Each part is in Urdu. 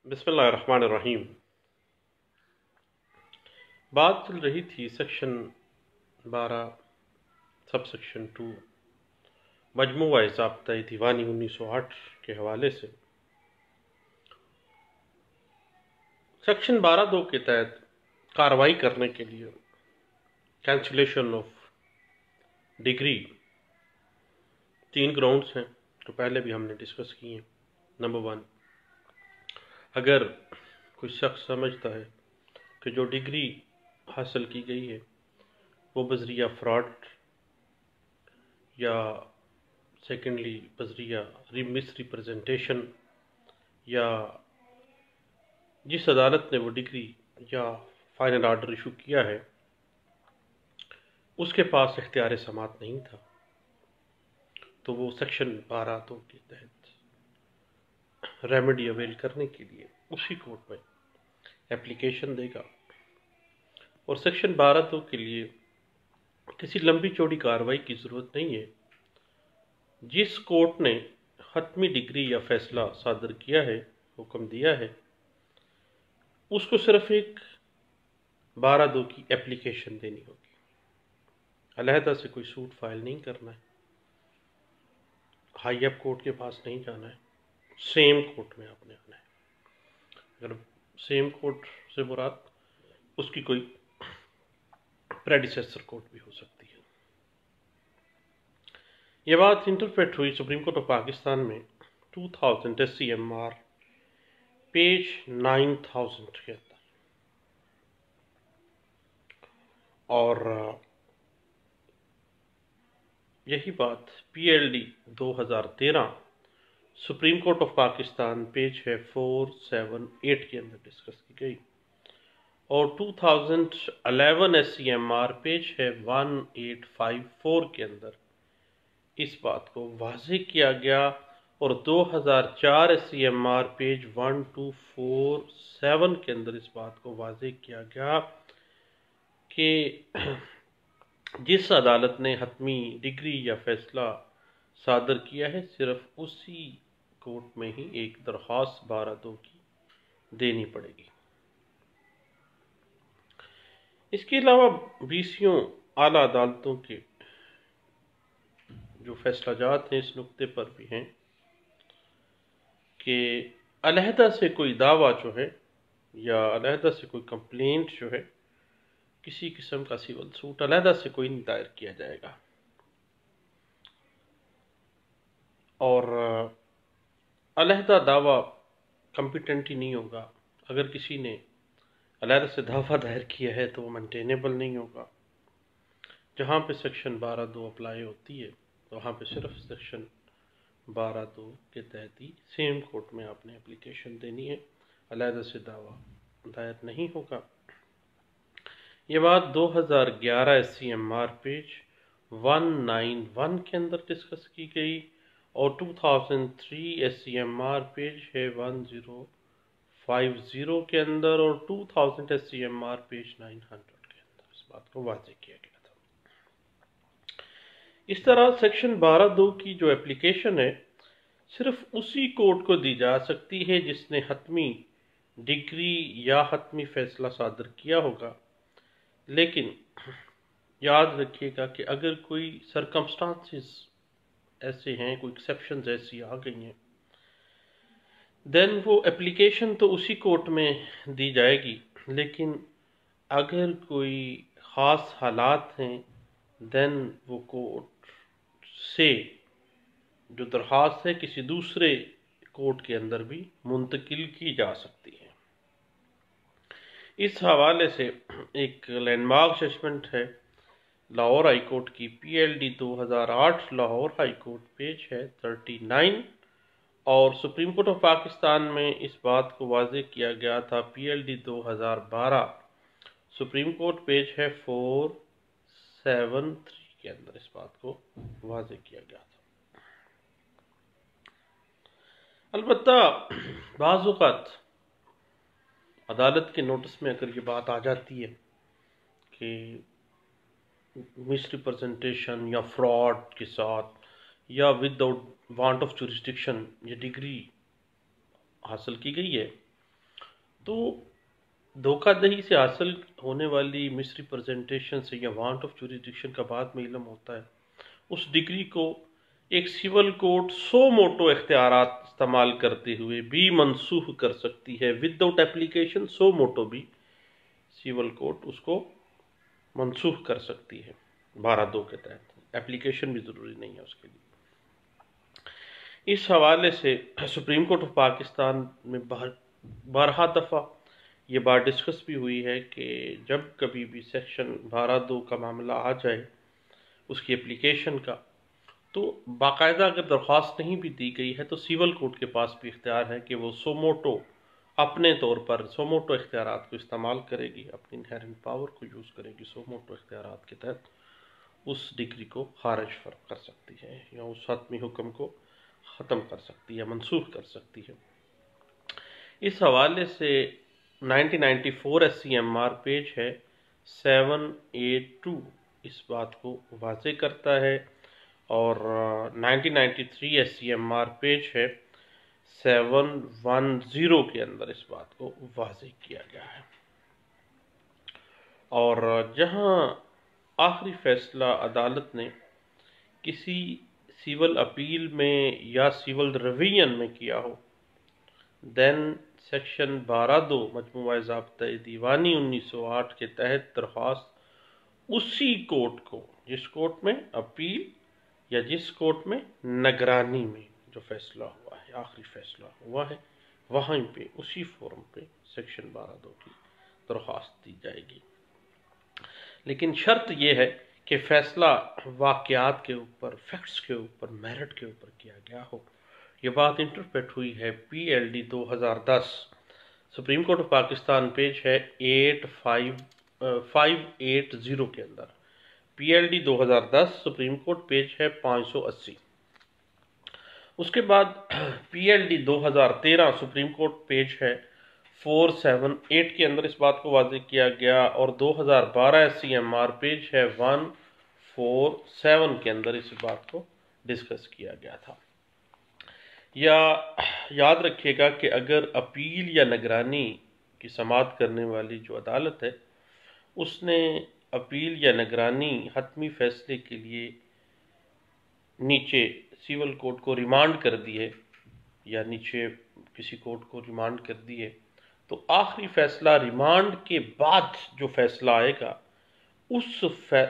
بسم اللہ الرحمن الرحیم۔ بات چل رہی تھی سیکشن 12 سب سیکشن 2 مجموعہ ضابطہ دیوانی 1908 کے حوالے سے۔ سیکشن 12(2) کے تحت کارروائی کرنے کے لیے کینسلیشن آف ڈگری 3 گراؤنڈز ہیں جو پہلے بھی ہم نے ڈسکس کی ہیں۔ نمبر 1، اگر کوئی شخص سمجھتا ہے کہ جو ڈگری حاصل کی گئی ہے وہ بذریعہ فراڈ یا سیکنڈلی بذریعہ مس ریپرزنٹیشن یا جس عدالت نے وہ ڈگری یا فائنل آرڈر ایشو کیا ہے اس کے پاس اختیار سماعت نہیں تھا، تو وہ سیکشن 12(2) کے تحت ریمیڈی اویل کرنے کے لیے اسی کورٹ میں اپلیکیشن دے گا، اور سیکشن 12(2) کے لیے کسی لمبی چوڑی کارروائی کی ضرورت نہیں ہے۔ جس کورٹ نے حتمی ڈگری یا فیصلہ صادر کیا ہے، حکم دیا ہے، اس کو صرف ایک 12(2) کی اپلیکیشن دینی ہوگی، علیحدہ سے کوئی سوٹ فائل نہیں کرنا ہے، ہائی اپ کورٹ کے پاس نہیں جانا ہے، سیم کورٹ میں آپ نے آنا ہے۔ اگر سیم کورٹ سے مراد اس کی کوئی پریڈیسیسر کورٹ بھی ہو سکتی ہے۔ یہ بات انٹرپریٹ ہوئی سپریم کورٹ آف پاکستان میں 2000 SCMR پیج 9000 کے اندر، اور یہی بات PLD 2013 supreme court of Pakistan page ہے 478 کے اندر ڈسکس کی گئی، اور 2011 SCMR پیج ہے 1854 کے اندر اس بات کو واضح کیا گیا، اور 2004 SCMR پیج 1247 کے اندر اس بات کو واضح کیا گیا کہ جس عدالت نے حتمی ڈگری یا فیصلہ صادر کیا ہے صرف اسی کورٹ میں ہی ایک درخواست 12(2) کی دینی پڑے گی۔ اس کے علاوہ BCوں اعلیٰ عدالتوں کے جو فیصلہ جات ہیں اس نقطے پر بھی ہیں کہ علیحدہ سے کوئی دعویٰ جو ہے یا علیحدہ سے کوئی کمپلینٹ جو ہے، کسی قسم کا سول سوٹ علیحدہ سے کوئی نہیں دائر کیا جائے گا، اور علیحدہ دعویٰ کمپیٹنٹ ہی نہیں ہوگا۔ اگر کسی نے علیحدہ سے دعویٰ دائر کیا ہے تو وہ مینٹینیبل نہیں ہوگا۔ جہاں پہ سیکشن 12(2) اپلائی ہوتی ہے وہاں پہ صرف سیکشن 12(2) کے تحت ہی سیم کورٹ میں آپ نے اپلیکیشن دینی ہے، علیحدہ سے دعویٰ دائر نہیں ہوگا۔ یہ بات 2011 SCMR پیج 191 کے اندر ڈسکس کی گئی، اور 2003 SCMR پیج ہے 1050 کے اندر، اور 2000 SCMR پیج 900 کے اندر اس بات کو واضح کیا گیا تھا۔ اس طرح سیکشن 12(2) کی جو اپلیکیشن ہے صرف اسی کورٹ کو دی جا سکتی ہے جس نے حتمی ڈگری یا حتمی فیصلہ صادر کیا ہوگا، لیکن یاد رکھیے گا کہ اگر کوئی سرکمسٹانسز ایسے ہیں، کوئی ایکسیپشنز ایسی آ گئی ہیں، دین وہ اپلیکیشن تو اسی کورٹ میں دی جائے گی، لیکن اگر کوئی خاص حالات ہیں دین وہ کورٹ سے جو درخواست ہے کسی دوسرے کورٹ کے اندر بھی منتقل کی جا سکتی ہے۔ اس حوالے سے ایک لینڈ مارک ججمنٹ ہے لاہور ہائی کورٹ کی PLD 2008 Lahore high court page ہے 39، اور سپریم کورٹ آف پاکستان میں اس بات کو واضح کیا گیا تھا PLD 2012 سپریم کورٹ پیج ہے 473 کے اندر اس بات کو واضح کیا گیا تھا۔ البتہ بعض اوقات عدالت کے نوٹس میں اگر یہ بات آ جاتی ہے کہ مس ریپرزنٹیشن یا فراڈ کے ساتھ یا with out want of jurisdiction یہ ڈگری حاصل کی گئی ہے، تو دھوکہ دہی سے حاصل ہونے والی مس ریپرزنٹیشن سے یا وانٹ آف جوریڈکشن کا بعد میں علم ہوتا ہے، اس ڈگری کو ایک سول کورٹ سو موٹو اختیارات استعمال کرتے ہوئے بھی منسوخ کر سکتی ہے، with out application so motto بھی سول کورٹ اس کو منسوخ کر سکتی ہے 12(2) کے تحت، اپلیکیشن بھی ضروری نہیں ہے اس کے لیے۔ اس حوالے سے سپریم کورٹ آف پاکستان میں بارہا دفعہ یہ بات ڈسکس بھی ہوئی ہے کہ جب کبھی بھی سیکشن 12(2) کا معاملہ آ جائے اس کی اپلیکیشن کا، تو باقاعدہ اگر درخواست نہیں بھی دی گئی ہے تو سول کورٹ کے پاس بھی اختیار ہے کہ وہ سوموٹو اپنے طور پر سوموٹو اختیارات کو استعمال کرے گی، اپنی انہیرنٹ پاور کو یوز کرے گی، سوموٹو اختیارات کے تحت اس ڈگری کو خارج کر سکتی ہے یا اس حتمی حکم کو ختم کر سکتی ہے، منسوخ کر سکتی ہے۔ اس حوالے سے 1994 SCMR پیج ہے 782 اس بات کو واضح کرتا ہے، اور 1993 SCMR پیج ہے 710 کے اندر اس بات کو واضح کیا گیا ہے۔ اور جہاں آخری فیصلہ عدالت نے کسی سول اپیل میں یا سول ریویژن میں کیا ہو، دین سیکشن 12(2) مجموعہ ضابطۂ دیوانی 1908 کے تحت درخواست اسی کورٹ کو، جس کورٹ میں اپیل یا جس کورٹ میں نگرانی میں جو فیصلہ ہوا ہے، آخری فیصلہ ہوا ہے، وہاں پہ اسی فورم پہ سیکشن 12(2) کی درخواست دی جائے گی۔ لیکن شرط یہ ہے کہ فیصلہ واقعات کے اوپر، فیکٹس کے اوپر، میرٹ کے اوپر کیا گیا ہو۔ یہ بات انٹرپریٹ ہوئی ہے PLD 2010 supreme court of Pakistan page ہے 580 کے اندر، PLD 2010 سپریم کورٹ پیج ہے 580۔ اس کے بعد PLD 2013 سپریم کورٹ پیج ہے 478 کے اندر اس بات کو واضح کیا گیا، اور 2012 SCMR پیج ہے 147 کے اندر اس بات کو ڈسکس کیا گیا تھا۔ یا یاد رکھیے گا کہ اگر اپیل یا نگرانی کی سماعت کرنے والی جو عدالت ہے، اس نے اپیل یا نگرانی حتمی فیصلے کے لیے نیچے سول کورٹ کو ریمانڈ کر دی ہے یا نیچے کسی کورٹ کو ریمانڈ کر دی ہے، تو آخری فیصلہ ریمانڈ کے بعد جو فیصلہ آئے گا،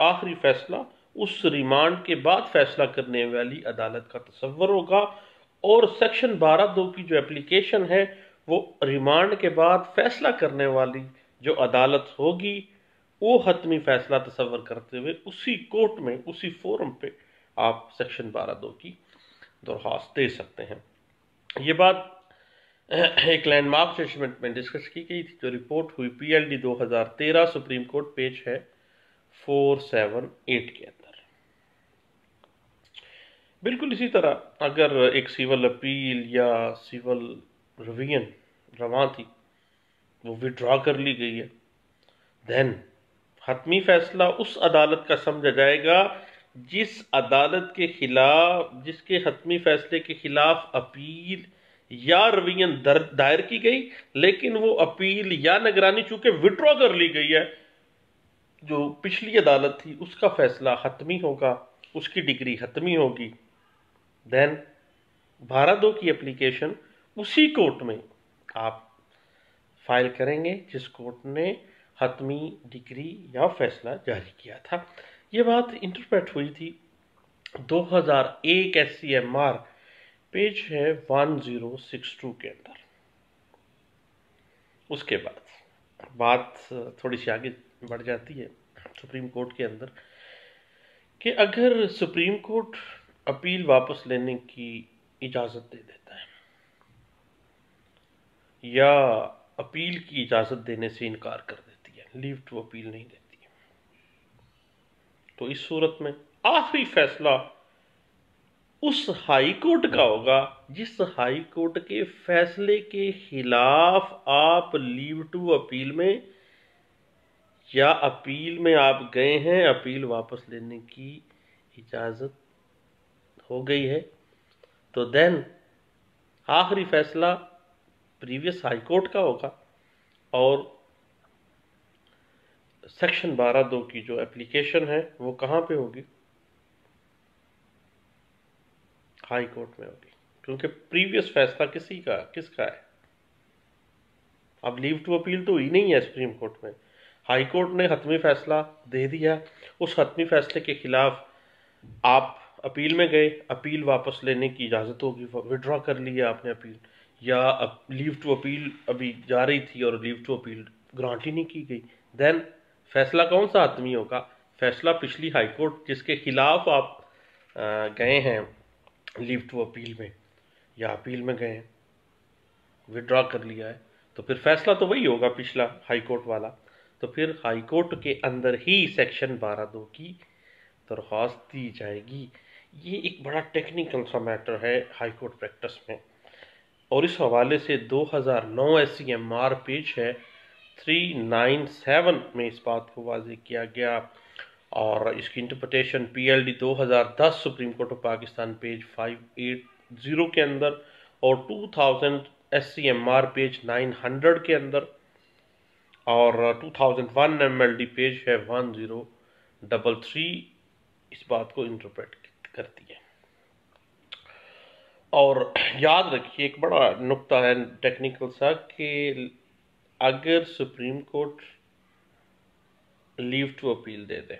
آخری فیصلہ اس ریمانڈ کے بعد فیصلہ کرنے والی عدالت کا تصور ہوگا، اور سیکشن 12(2) کی جو اپلیکیشن ہے وہ ریمانڈ کے بعد فیصلہ کرنے والی جو عدالت ہوگی، وہ حتمی فیصلہ تصور کرتے ہوئے اسی کورٹ میں، اسی فورم پہ آپ سیکشن 12(2) کی درخواست دے سکتے ہیں۔ یہ بات ایک لینڈ مارک ججمنٹ میں ڈسکس کی گئی تھی جو رپورٹ ہوئی PLD 2013 سپریم کورٹ پیج ہے 478 کے اندر۔ بالکل اسی طرح اگر ایک سول اپیل یا سول ریویژن رواں تھی، وہ وڈرا کر لی گئی ہے، دین حتمی فیصلہ اس عدالت کا سمجھا جائے گا جس عدالت کے خلاف، جس کے حتمی فیصلے کے خلاف اپیل یا ریویژن دائر کی گئی، لیکن وہ اپیل یا نگرانی چونکہ وڈرا کر لی گئی ہے، جو پچھلی عدالت تھی اس کا فیصلہ حتمی ہوگا، اس کی ڈگری حتمی ہوگی۔ دین 12(2) کی اپلیکیشن اسی کورٹ میں آپ فائل کریں گے جس کورٹ نے حتمی ڈگری یا فیصلہ جاری کیا تھا۔ یہ بات انٹرپریٹ ہوئی تھی 2001 SCMR پیج ہے 1062 کے اندر۔ اس کے بعد بات تھوڑی سی آگے بڑھ جاتی ہے سپریم کورٹ کے اندر کہ اگر سپریم کورٹ اپیل واپس لینے کی اجازت دے دیتا ہے یا اپیل کی اجازت دینے سے انکار کر دیتی ہے، لیو ٹو اپیل نہیں دیتی ہے، تو اس صورت میں آخری فیصلہ اس ہائی کورٹ کا ہوگا جس ہائی کورٹ کے فیصلے کے خلاف آپ لیو ٹو اپیل میں یا اپیل میں آپ گئے ہیں، اپیل واپس لینے کی اجازت ہو گئی ہے، تو دین آخری فیصلہ پریویس ہائی کورٹ کا ہوگا، اور سیکشن 12(2) کی جو اپلیکیشن ہے وہ کہاں پہ ہوگی؟ ہائی کورٹ میں ہوگی، کیونکہ پریویس فیصلہ کس کا ہے؟ اب لیو ٹو اپیل تو ہوئی نہیں ہے سپریم کورٹ میں، ہائی کورٹ نے حتمی فیصلہ دے دیا، اس حتمی فیصلے کے خلاف آپ اپیل میں گئے، اپیل واپس لینے کی اجازت ہوگی، وڈرا کر لیا آپ نے اپیل، یا لیو ٹو اپیل ابھی جا رہی تھی اور لیو ٹو اپیل گرانٹ ہی نہیں کی گئی، دین فیصلہ کون سا حتمی ہوگا؟ فیصلہ پچھلی ہائی کورٹ جس کے خلاف آپ گئے ہیں لیو ٹو اپیل میں یا اپیل میں گئے ہیں، وڈرا کر لیا ہے، تو پھر فیصلہ تو وہی ہوگا پچھلا ہائی کورٹ والا، تو پھر ہائی کورٹ کے اندر ہی سیکشن 12(2) کی درخواست دی جائے گی۔ یہ ایک بڑا ٹیکنیکل سا میٹر ہے ہائی کورٹ پریکٹس میں، اور اس حوالے سے 2009 SCMR پیج ہے 397 میں اس بات کو واضح کیا گیا، اور اس کی interpretation PLD 2010 supreme court of Pakistan page 580 کے اندر، اور 2000 SCMR پیج 900 کے اندر، اور 2001 MLD پیج ہے 1033 اس بات کو انٹرپریٹ کرتی ہے۔ اور یاد رکھیے ایک بڑا نقطہ ہے ٹیکنیکل سا، کہ اگر supreme court leave to appeal دے دے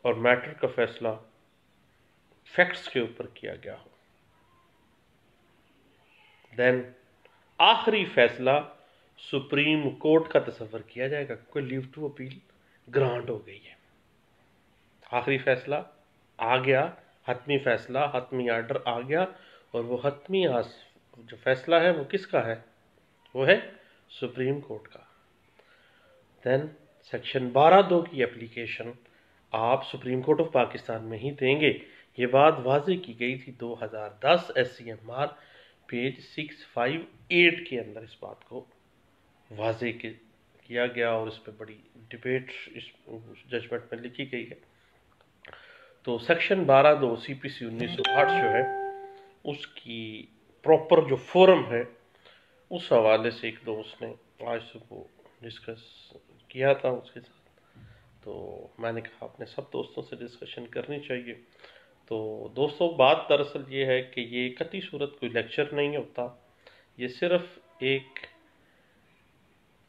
اور میٹر کا فیصلہ فیکٹس کے اوپر کیا گیا ہو، دین آخری فیصلہ سپریم کورٹ کا تصور کیا جائے گا، کوئی لیو ٹو اپیل گرانٹ ہو گئی ہے، آخری فیصلہ آ گیا، حتمی فیصلہ، حتمی آرڈر آ گیا، اور وہ حتمی جو فیصلہ ہے وہ کس کا ہے؟ وہ ہے سپریم کورٹ کا۔ دین سیکشن 12(2) کی اپلیکیشن آپ سپریم کورٹ آف پاکستان میں ہی دیں گے، یہ بات واضح کی گئی تھی 2010 SCMR پیج 658 کے اندر، اس بات کو واضح کیا گیا، اور اس پہ بڑی ڈیبیٹ اس ججمنٹ میں لکھی گئی ہے۔ تو سیکشن 12(2) CPC 1960 جو ہے اس کی پراپر جو فورم ہے، اس حوالے سے ایک دوست نے آج صبح ڈسکس کیا تھا اس کے ساتھ، تو میں نے کہا اپنے سب دوستوں سے ڈسکشن کرنی چاہیے۔ تو دوستوں بات دراصل یہ ہے کہ یہ قطعی صورت کوئی لیکچر نہیں ہوتا، یہ صرف ایک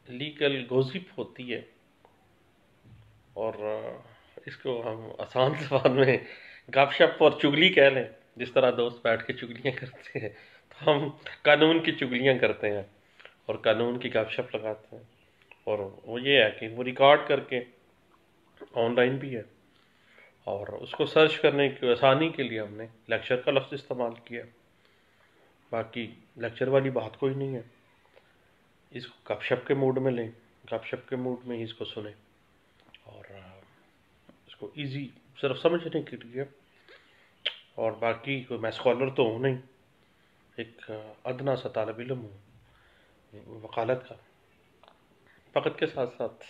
لیگل گوسپ ہوتی ہے، اور اس کو ہم آسان زبان میں گپ شپ اور چگلی کہہ لیں، جس طرح دوست بیٹھ کے چگلیاں کرتے ہیں، تو ہم قانون کی چگلیاں کرتے ہیں اور قانون کی گپ شپ لگاتے ہیں، اور وہ یہ ہے کہ وہ ریکارڈ کر کے آن لائن بھی ہے، اور اس کو سرچ کرنے کی آسانی کے لیے ہم نے لیکچر کا لفظ استعمال کیا، باقی لیکچر والی بات کوئی نہیں ہے، اس کو گپ شپ کے موڈ میں لیں، گپ شپ کے موڈ میں ہی اس کو سنیں، اور اس کو ایزی صرف سمجھنے کے لیے، اور باقی کوئی میں اسکالر تو ہوں نہیں، ایک ادنا سا طالب علم ہوں وکالت کا، فقط کے ساتھ ساتھ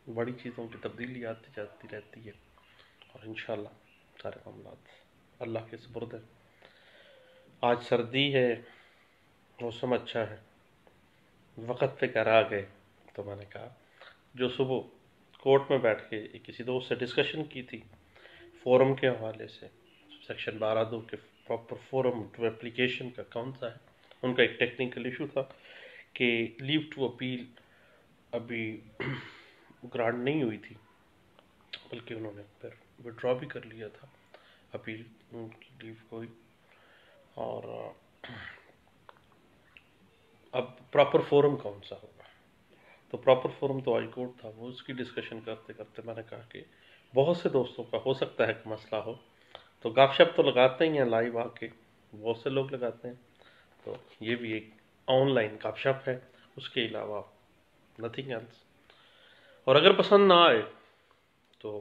بڑی چیزوں کی تبدیلی آتی جاتی رہتی ہے، اور انشاءاللہ سارے معاملات اللہ کے سپرد ہیں۔ آج سردی ہے، موسم اچھا ہے، وقت پہ گھر آ گئے، تو میں نے کہا جو صبح کورٹ میں بیٹھ کے کسی دوست سے ڈسکشن کی تھی فورم کے حوالے سے، سیکشن 12(2) کے پراپر فورم ٹو اپلیکیشن کا کون سا ہے، ان کا ایک ٹیکنیکل ایشو تھا کہ لیو ٹو اپیل ابھی گرانٹ نہیں ہوئی تھی، بلکہ انہوں نے پھر وڈرا بھی کر لیا تھا اپیل کی لیو کو ہی، اور اب پراپر فورم کون سا ہوگا؟ تو پراپر فورم تو ہائی کورٹ تھا، وہ اس کی ڈسکشن کرتے کرتے میں نے کہا کہ بہت سے دوستوں کا ہو سکتا ہے کہ مسئلہ ہو، تو گپ شپ تو لگاتے ہی ہیں لائیو آ کے، بہت سے لوگ لگاتے ہیں، تو یہ بھی ایک آن لائن گپ شپ ہے، اس کے علاوہ نتھنگ ایلس۔ اور اگر پسند نہ آئے تو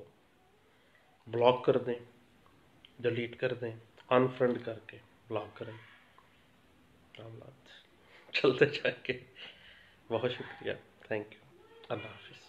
بلاک کر دیں، ڈیلیٹ کر دیں، انفرینڈ کر کے بلاک کریں، معاملات چلتے جائیں گے۔ بہت شکریہ، تھینک یو، اللہ حافظ۔